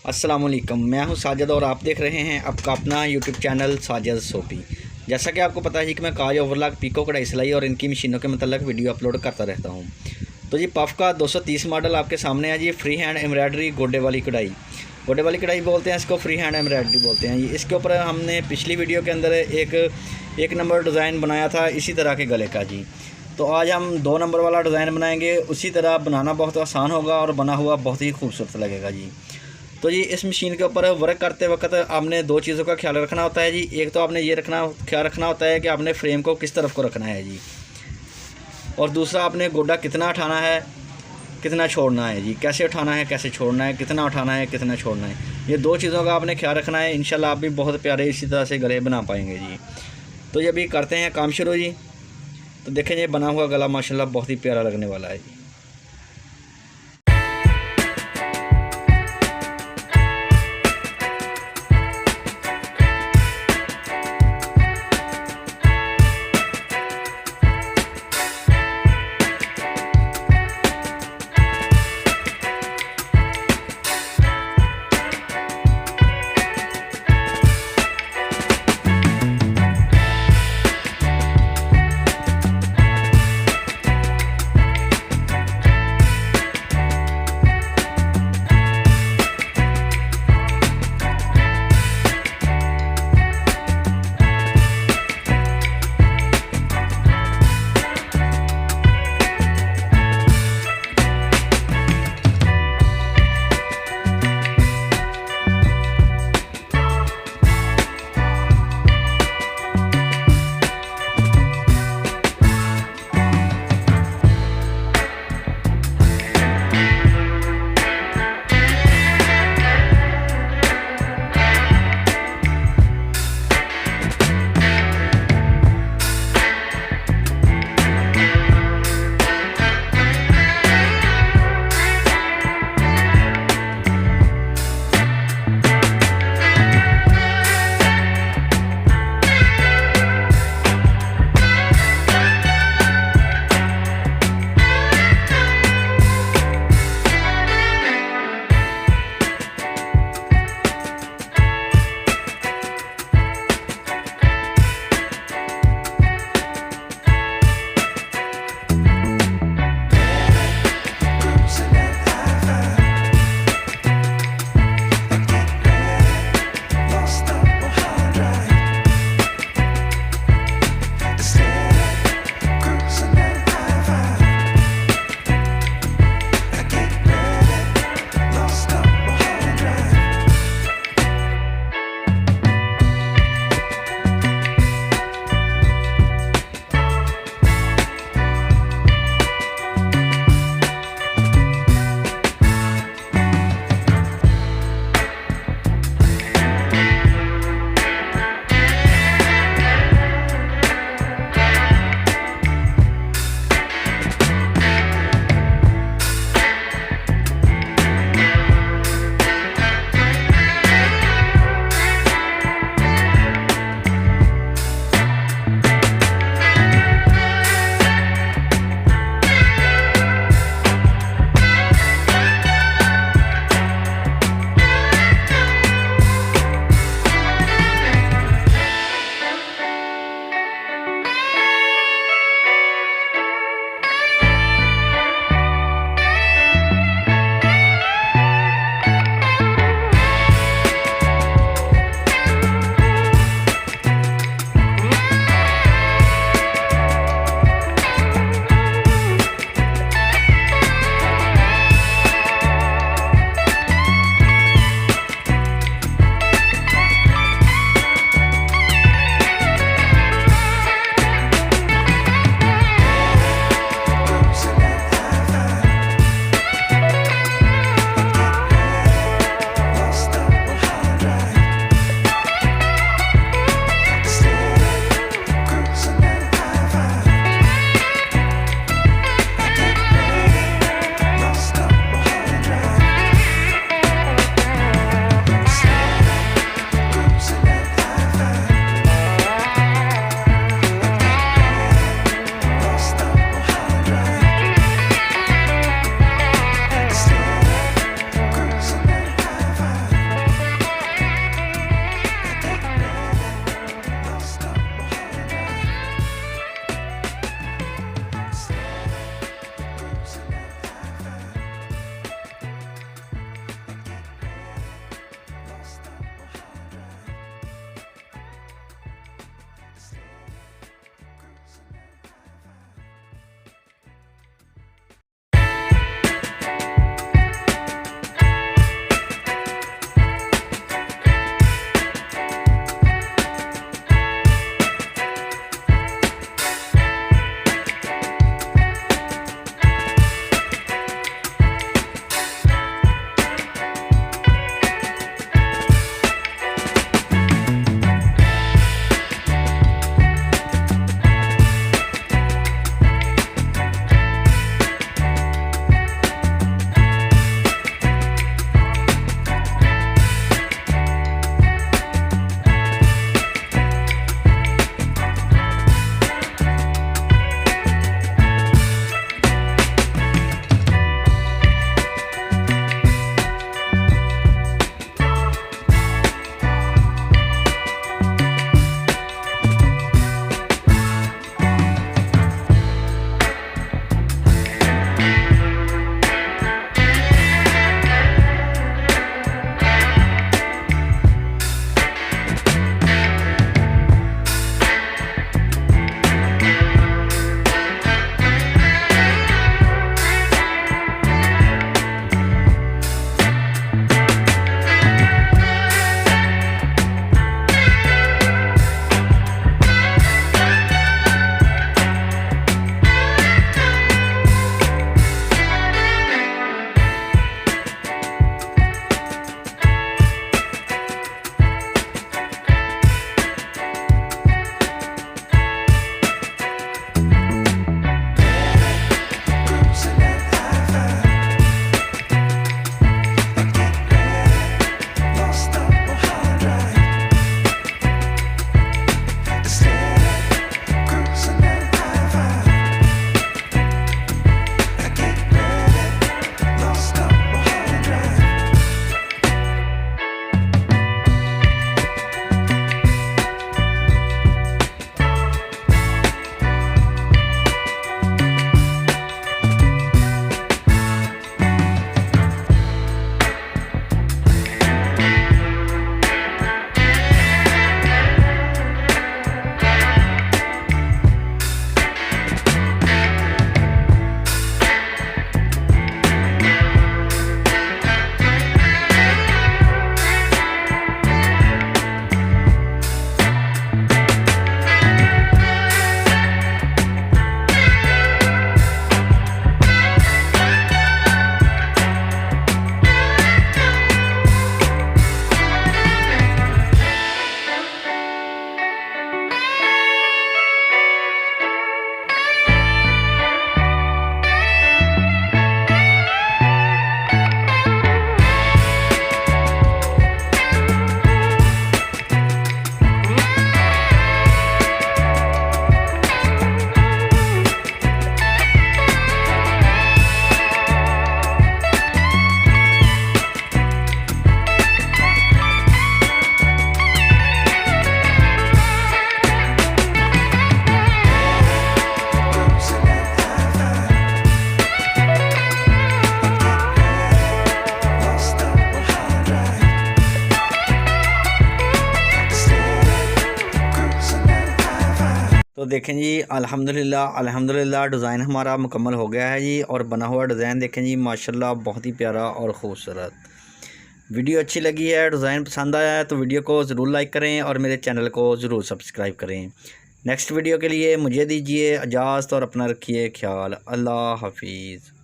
अस्सलाम वालेकुम, मैं हूं साजिद और आप देख रहे हैं आपका अपना यूट्यूब चैनल साजिद सोबी। जैसा कि आपको पता है कि मैं काज ओवरलॉक पीको कढ़ाई सिलाई और इनकी मशीनों के मतलब वीडियो अपलोड करता रहता हूं। तो जी पफ का 230 मॉडल आपके सामने है जी। फ्री हैंड एम्ब्रॉयडरी गोडे वाली कढ़ाई, गोडे वाली कढ़ाई बोलते हैं इसको, फ्री हैंड एम्ब्रॉयडरी बोलते हैं जी। इसके ऊपर हमने पिछली वीडियो के अंदर एक नंबर डिज़ाइन बनाया था इसी तरह के गले का जी। तो आज हम 2 नंबर वाला डिज़ाइन बनाएंगे। उसी तरह बनाना बहुत आसान होगा और बना हुआ बहुत ही खूबसूरत लगेगा जी। तो जी इस मशीन के ऊपर वर्क करते वक्त आपने 2 चीज़ों का ख्याल रखना होता है जी। एक तो आपने ये ख्याल रखना होता है कि आपने फ्रेम को किस तरफ को रखना है जी, और दूसरा आपने गोडा कितना उठाना है कितना छोड़ना है जी, कैसे उठाना है कैसे छोड़ना है, कितना उठाना है कितना छोड़ना है। ये 2 चीज़ों का आपने ख्याल रखना है। इंशाल्लाह आप भी बहुत प्यारे इसी तरह से गले बना पाएंगे जी। तो ये अभी करते हैं काम शुरू जी। तो देखें ये बना हुआ गला माशाल्लाह बहुत ही प्यारा लगने वाला है जी। तो देखें जी, अल्हम्दुलिल्लाह डिज़ाइन हमारा मुकम्मल हो गया है जी। और बना हुआ डिज़ाइन देखें जी, माशाल्लाह बहुत ही प्यारा और ख़ूबसूरत। वीडियो अच्छी लगी है, डिज़ाइन पसंद आया है तो वीडियो को ज़रूर लाइक करें और मेरे चैनल को ज़रूर सब्सक्राइब करें। नेक्स्ट वीडियो के लिए मुझे दीजिए इजाज़त और अपना रखिए ख्याल। अल्लाह हाफिज़।